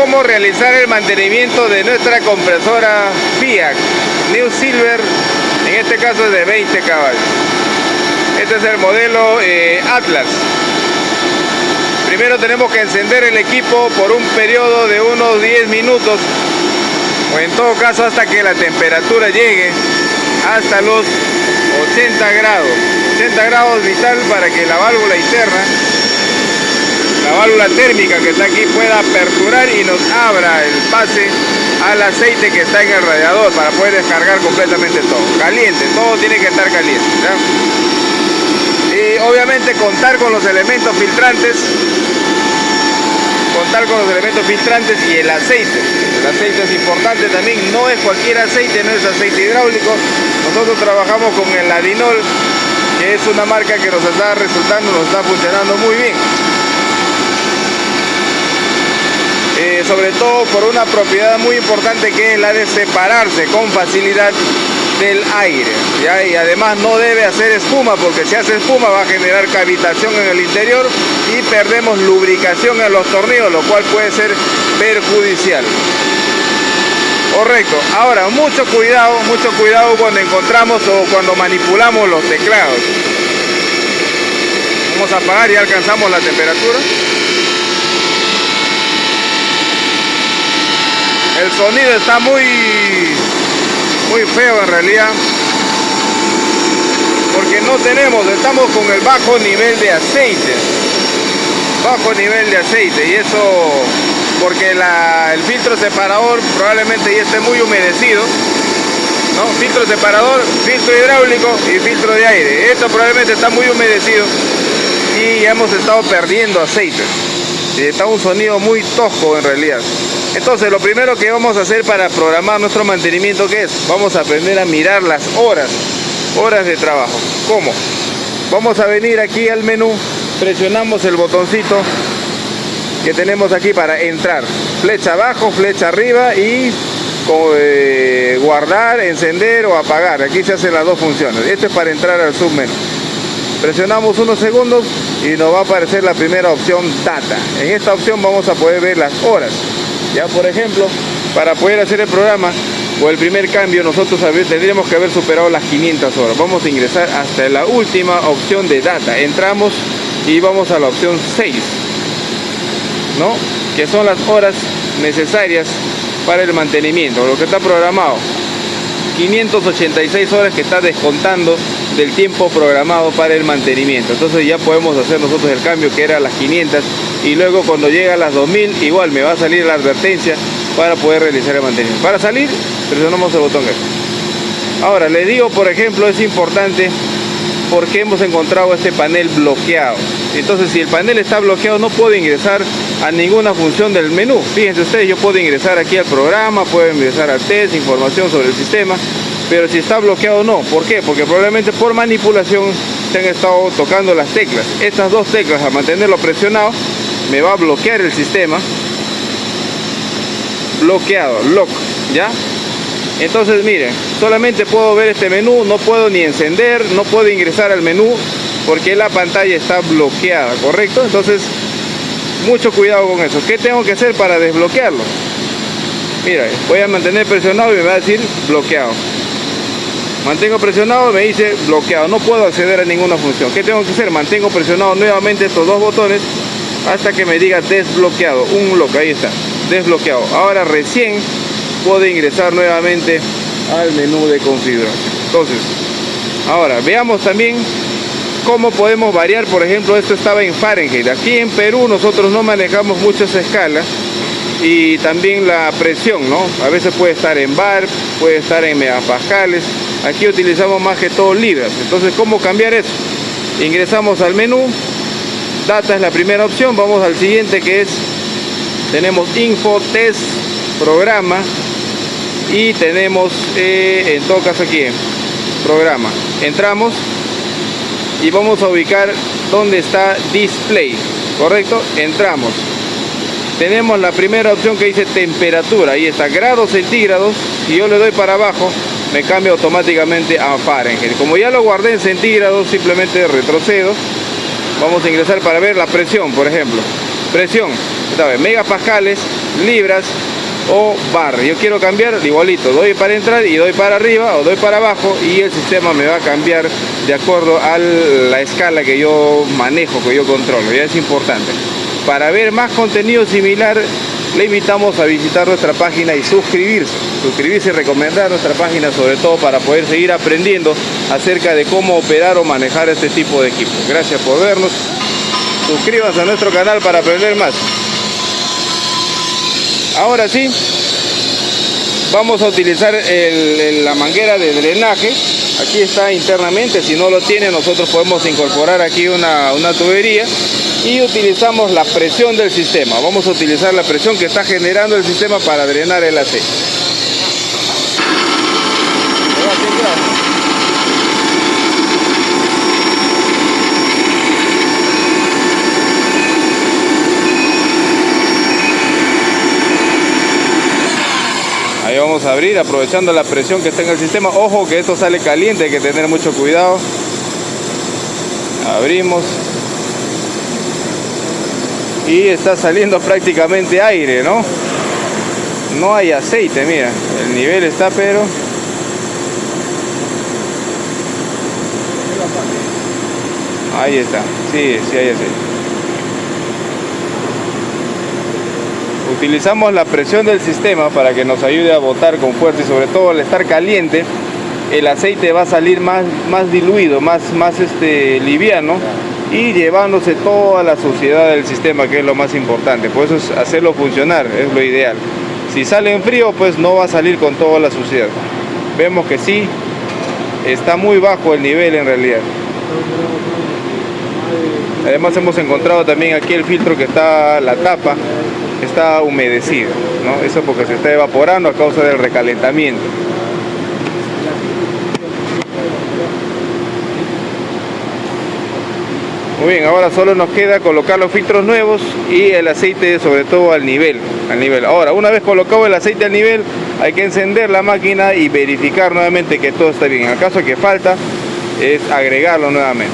cómo realizar el mantenimiento de nuestra compresora Fiat New Silver. En este caso es de 20 caballos. Este es el modelo Atlas. Primero tenemos que encender el equipo por un periodo de unos 10 minutos, o en todo caso hasta que la temperatura llegue hasta los 80 grados. 80 grados vital para que la válvula interna, la válvula térmica que está aquí, pueda aperturar y nos abra el pase al aceite que está en el radiador para poder descargar completamente todo. Caliente, todo tiene que estar caliente, ¿ya? Y obviamente contar con los elementos filtrantes. Contar con los elementos filtrantes y el aceite. El aceite es importante también, no es cualquier aceite, no es aceite hidráulico. Nosotros trabajamos con el Ladinol, que es una marca que nos está resultando, nos está funcionando muy bien. Sobre todo por una propiedad muy importante, que es la de separarse con facilidad del aire, ¿ya? Y además no debe hacer espuma, porque si hace espuma va a generar cavitación en el interior y perdemos lubricación en los tornillos, lo cual puede ser perjudicial. Correcto. Ahora, mucho cuidado cuando encontramos o cuando manipulamos los teclados. Vamos a apagar, ya alcanzamos la temperatura. El sonido está muy feo en realidad, porque estamos con el bajo nivel de aceite, y eso porque el filtro separador probablemente ya esté muy humedecido, ¿no? Filtro separador, filtro hidráulico y filtro de aire, esto probablemente está muy humedecido y ya hemos estado perdiendo aceite. Está un sonido muy tosco en realidad. Entonces lo primero que vamos a hacer para programar nuestro mantenimiento, ¿qué es? Vamos a aprender a mirar las horas de trabajo. ¿Cómo? Vamos a venir aquí al menú, presionamos el botoncito que tenemos aquí para entrar, flecha abajo, flecha arriba y guardar, encender o apagar. Aquí se hacen las dos funciones. Esto es para entrar al submenú. Presionamos unos segundos y nos va a aparecer la primera opción, Data. En esta opción vamos a poder ver las horas. Ya, por ejemplo, para poder hacer el programa o el primer cambio, nosotros tendríamos que haber superado las 500 horas. Vamos a ingresar hasta la última opción de Data. Entramos y vamos a la opción 6, ¿no? Que son las horas necesarias para el mantenimiento, lo que está programado. 586 horas que está descontando del tiempo programado para el mantenimiento. Entonces ya podemos hacer nosotros el cambio, que era las 500, y luego cuando llega a las 2000 igual me va a salir la advertencia para poder realizar el mantenimiento. Para salir presionamos el botón F. Ahora les digo, por ejemplo, es importante porque hemos encontrado este panel bloqueado. Entonces si el panel está bloqueado no puedo ingresar a ninguna función del menú. Fíjense ustedes, yo puedo ingresar aquí al programa, puedo ingresar al test, información sobre el sistema, pero si está bloqueado no. ¿Por qué? Porque probablemente por manipulación se han estado tocando las teclas. Estas dos teclas, al mantenerlo presionado, me va a bloquear el sistema. Bloqueado, lock, ¿ya? Entonces miren, solamente puedo ver este menú, no puedo ni encender, no puedo ingresar al menú porque la pantalla está bloqueada, ¿correcto? Entonces, mucho cuidado con eso. ¿Qué tengo que hacer para desbloquearlo? Mira, voy a mantener presionado y me va a decir bloqueado. Mantengo presionado, me dice bloqueado, no puedo acceder a ninguna función. ¿Qué tengo que hacer? Mantengo presionado nuevamente estos dos botones hasta que me diga desbloqueado, un lock, ahí está, desbloqueado. Ahora recién puedo ingresar nuevamente al menú de configuración. Entonces, ahora veamos también cómo podemos variar. Por ejemplo, esto estaba en Fahrenheit. Aquí en Perú nosotros no manejamos mucho esa escala, y también la presión, ¿no? A veces puede estar en bar, puede estar en megapascales. Aquí utilizamos más que todo libras. Entonces, ¿cómo cambiar eso? Ingresamos al menú, Data es la primera opción, vamos al siguiente, que es, tenemos Info, Test, Programa, y tenemos en todo caso aquí Programa. Entramos y vamos a ubicar donde está Display, ¿correcto? Entramos. Tenemos la primera opción que dice temperatura, ahí está, grados centígrados. Si yo le doy para abajo, me cambia automáticamente a Fahrenheit. Como ya lo guardé en centígrados, simplemente retrocedo. Vamos a ingresar para ver la presión, por ejemplo. Presión, esta vez, megapascales, libras o bar. Yo quiero cambiar igualito, doy para entrar y doy para arriba o doy para abajo, y el sistema me va a cambiar de acuerdo a la escala que yo manejo, que yo controlo. Ya es importante. Para ver más contenido similar, le invitamos a visitar nuestra página y suscribirse y recomendar nuestra página, sobre todo para poder seguir aprendiendo acerca de cómo operar o manejar este tipo de equipos. Gracias por vernos. Suscríbanse a nuestro canal para aprender más. Ahora sí, vamos a utilizar la manguera de drenaje. Aquí está internamente. Si no lo tiene, nosotros podemos incorporar aquí una tubería y utilizamos la presión del sistema. Vamos a utilizar la presión que está generando el sistema para drenar el aceite. Ahí vamos a abrir, aprovechando la presión que está en el sistema. Ojo que esto sale caliente, hay que tener mucho cuidado. Abrimos. Y está saliendo prácticamente aire, ¿no? No hay aceite, mira. El nivel está, pero... ahí está. Sí, sí hay aceite. Utilizamos la presión del sistema para que nos ayude a botar con fuerza, y sobre todo al estar caliente, el aceite va a salir más diluido, más liviano, y llevándose toda la suciedad del sistema, que es lo más importante. Por eso es hacerlo funcionar, es lo ideal. Si sale en frío, pues no va a salir con toda la suciedad. Vemos que sí, está muy bajo el nivel en realidad. Además hemos encontrado también aquí el filtro que está, la tapa, está humedecido, ¿no? Eso porque se está evaporando a causa del recalentamiento. Muy bien, ahora solo nos queda colocar los filtros nuevos y el aceite, sobre todo al nivel. Ahora, una vez colocado el aceite al nivel, hay que encender la máquina y verificar nuevamente que todo está bien. En el caso de que falta, es agregarlo nuevamente.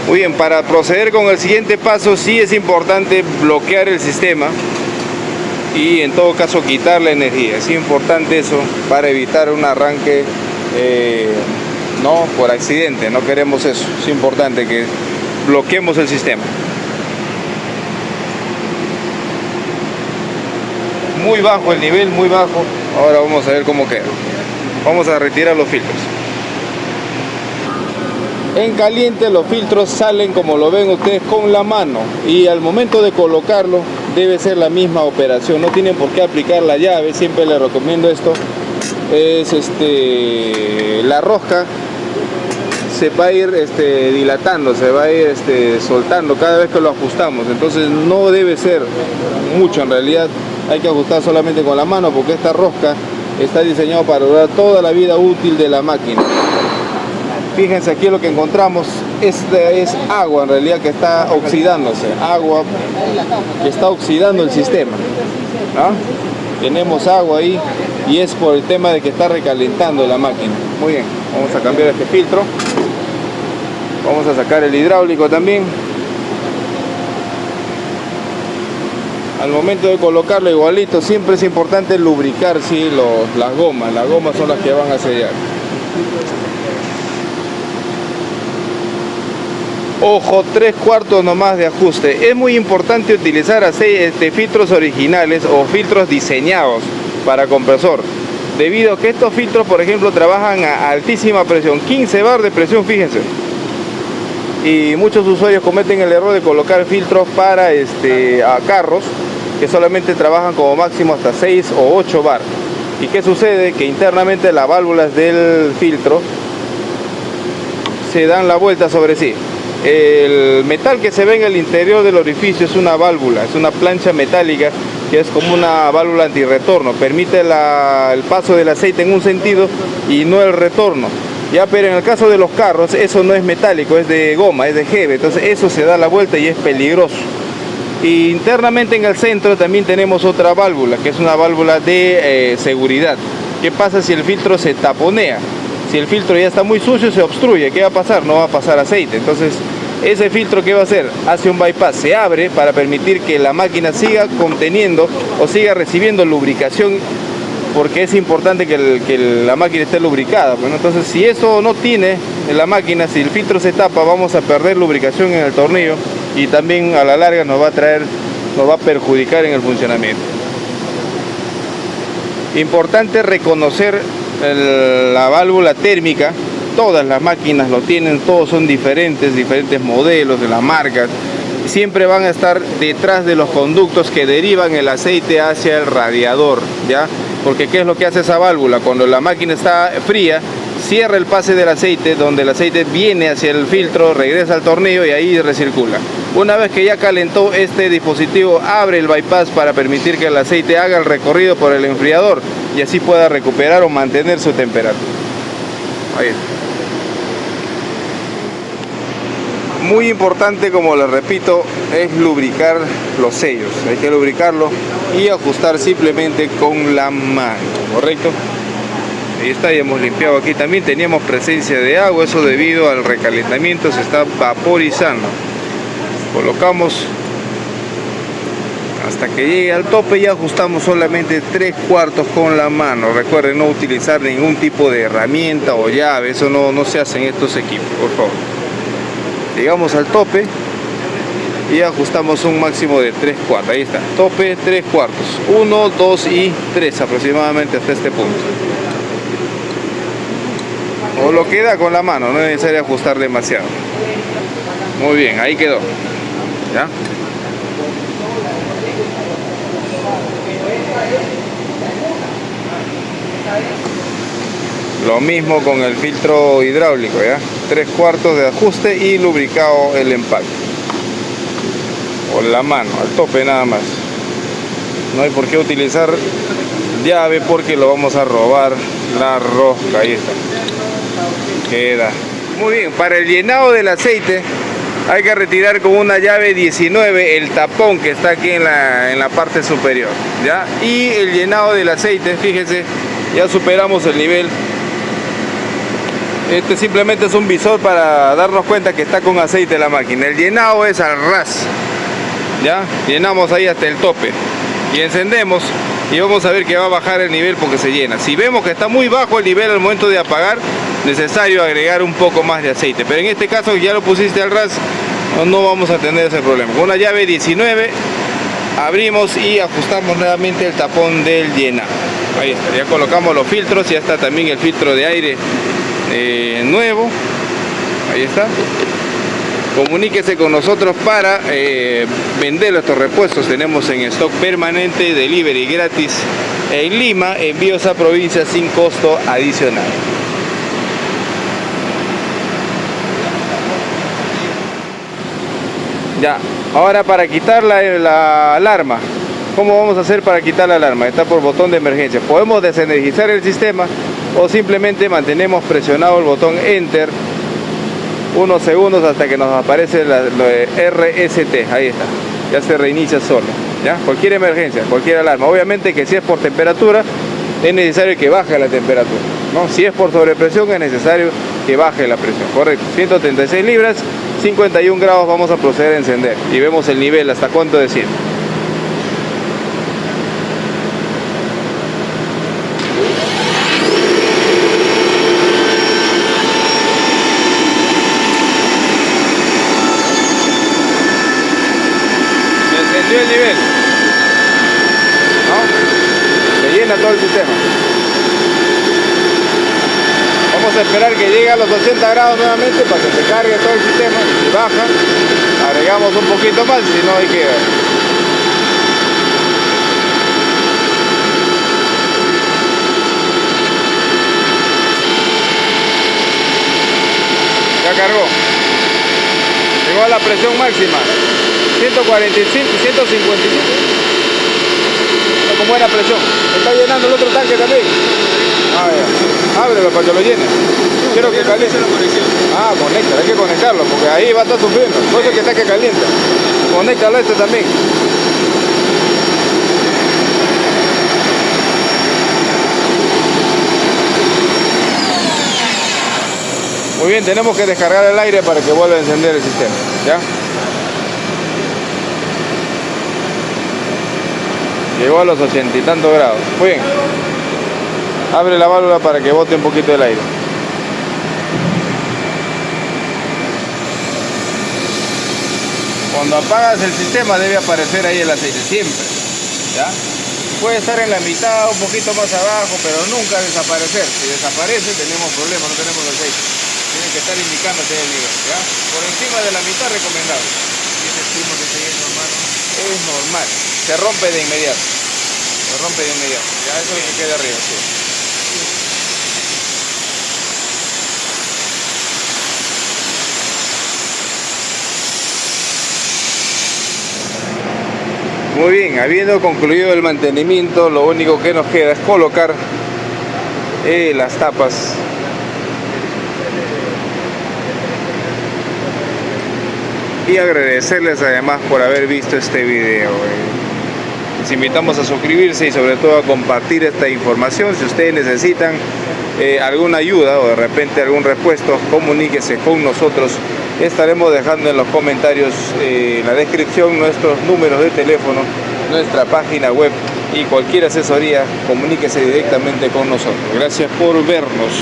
Muy bien, para proceder con el siguiente paso, sí es importante bloquear el sistema y en todo caso quitar la energía. Es importante eso para evitar un arranque no por accidente. No queremos eso. Es importante que bloqueemos el sistema. Muy bajo el nivel, muy bajo. Ahora vamos a ver cómo queda. Vamos a retirar los filtros. En caliente los filtros salen, como lo ven ustedes, con la mano, y al momento de colocarlo debe ser la misma operación. No tienen por qué aplicar la llave. Siempre les recomiendo esto. Es la rosca se va a ir dilatando, se va a ir soltando cada vez que lo ajustamos. Entonces no debe ser mucho, en realidad hay que ajustar solamente con la mano, porque esta rosca está diseñada para durar toda la vida útil de la máquina. Fíjense aquí lo que encontramos, es agua en realidad que está oxidándose, agua que está oxidando el sistema, ¿no? Tenemos agua ahí y es por el tema de que está recalentando la máquina. Muy bien, vamos a cambiar este filtro, vamos a sacar el hidráulico también. Al momento de colocarlo igualito, siempre es importante lubricar, ¿sí? Las gomas son las que van a sellar. Ojo, 3/4 nomás de ajuste. Es muy importante utilizar filtros originales o filtros diseñados para compresor, debido a que estos filtros, por ejemplo, trabajan a altísima presión, 15 bar de presión, fíjense. Y muchos usuarios cometen el error de colocar filtros para a carros que solamente trabajan como máximo hasta 6 o 8 bar. ¿Y qué sucede? Que internamente las válvulas del filtro se dan la vuelta sobre sí. El metal que se ve en el interior del orificio es una válvula, es una plancha metálica que es como una válvula antirretorno, permite el paso del aceite en un sentido y no el retorno. Ya, pero en el caso de los carros eso no es metálico, es de goma, es de jeve, entonces eso se da la vuelta y es peligroso. Y internamente en el centro también tenemos otra válvula, que es una válvula de seguridad. ¿Qué pasa si el filtro se taponea? Si el filtro ya está muy sucio, se obstruye. ¿Qué va a pasar? No va a pasar aceite. Entonces, ese filtro, ¿qué va a hacer? Hace un bypass, se abre para permitir que la máquina siga conteniendo o siga recibiendo lubricación, porque es importante que la máquina esté lubricada. Bueno, entonces, si eso no tiene en la máquina, si el filtro se tapa, vamos a perder lubricación en el tornillo y también a la larga nos va a perjudicar en el funcionamiento. Importante reconocer la válvula térmica. Todas las máquinas lo tienen, todos son diferentes modelos de las marcas. Siempre van a estar detrás de los conductos que derivan el aceite hacia el radiador, ¿ya? Porque ¿qué es lo que hace esa válvula? Cuando la máquina está fría, cierra el pase del aceite, donde el aceite viene hacia el filtro, regresa al tornillo y ahí recircula. Una vez que ya calentó, este dispositivo abre el bypass para permitir que el aceite haga el recorrido por el enfriador y así pueda recuperar o mantener su temperatura. Ahí está. Muy importante, como les repito, es lubricar los sellos. Hay que lubricarlo y ajustar simplemente con la mano, ¿correcto? Ahí está, ya hemos limpiado aquí. También teníamos presencia de agua, eso debido al recalentamiento se está vaporizando. Colocamos hasta que llegue al tope y ajustamos solamente 3/4 con la mano. Recuerden no utilizar ningún tipo de herramienta o llave, eso no se hace en estos equipos, por favor. Llegamos al tope y ajustamos un máximo de 3/4. Ahí está, tope 3/4, 1, 2 y 3 aproximadamente hasta este punto. O lo que da con la mano, no es necesario ajustar demasiado. Muy bien, ahí quedó. ¿Ya? Lo mismo con el filtro hidráulico, ¿ya? 3/4 de ajuste y lubricado el empaque. Con la mano, al tope nada más. No hay por qué utilizar llave porque lo vamos a robar la rosca. Ahí está. Queda. Muy bien, para el llenado del aceite hay que retirar con una llave 19 el tapón que está aquí en la parte superior, ¿ya? Y el llenado del aceite, fíjense, ya superamos el nivel. Este simplemente es un visor para darnos cuenta que está con aceite la máquina. El llenado es al ras, ¿ya? Llenamos ahí hasta el tope y encendemos y vamos a ver que va a bajar el nivel porque se llena. Si vemos que está muy bajo el nivel al momento de apagar, necesario agregar un poco más de aceite, pero en este caso ya lo pusiste al ras, no vamos a tener ese problema. Con una llave 19 abrimos y ajustamos nuevamente el tapón del llenado. Ahí está, ya colocamos los filtros, ya está también el filtro de aire nuevo. Ahí está. Comuníquese con nosotros para vender estos repuestos. Tenemos en stock permanente, delivery gratis en Lima, envíos a provincia sin costo adicional. Ya, ahora para quitar la alarma, ¿cómo vamos a hacer para quitar la alarma? Está por botón de emergencia. Podemos desenergizar el sistema o simplemente mantenemos presionado el botón Enter unos segundos hasta que nos aparece lo de RST. Ahí está, ya se reinicia solo. ¿Ya? Cualquier emergencia, cualquier alarma. Obviamente que si es por temperatura, es necesario que baje la temperatura, ¿no? Si es por sobrepresión, es necesario que baje la presión. Correcto, 136 libras, 51 grados, vamos a proceder a encender y vemos el nivel hasta cuánto desciende. Encendió el nivel, ¿no? Se llena todo el sistema. Vamos a esperar que llegue a los 80 grados nuevamente para que se cargue todo el sistema y baja. Agregamos un poquito más, si no hay que ver. Ya cargó. Llegó a la presión máxima. 145, 155. Está con buena presión. Está llenando el otro tanque también. Ábrelo para que lo llene. Quiero que caliente. Conecta, hay que conectarlo porque ahí va a estar sufriendo. Por eso que está que calienta. Conéctalo a este también. Muy bien, tenemos que descargar el aire para que vuelva a encender el sistema, ¿ya? Llegó a los 80 y tantos grados. Muy bien. Abre la válvula para que bote un poquito el aire. Cuando apagas el sistema debe aparecer ahí el aceite, siempre, ¿ya? Puede estar en la mitad, un poquito más abajo, pero nunca desaparecer. Si desaparece tenemos problemas, no tenemos aceite. Tiene que estar indicándote el nivel, ¿ya? Por encima de la mitad recomendable. Y ese primo que se llena, hermano. Es normal, se rompe de inmediato. Se rompe de inmediato. Ya eso que quede arriba, sí. Muy bien, habiendo concluido el mantenimiento, lo único que nos queda es colocar las tapas. Y agradecerles además por haber visto este video. Les invitamos a suscribirse y sobre todo a compartir esta información. Si ustedes necesitan alguna ayuda o de repente algún repuesto, comuníquese con nosotros. Estaremos dejando en los comentarios, en la descripción, nuestros números de teléfono, nuestra página web y cualquier asesoría, comuníquese directamente con nosotros. Gracias por vernos.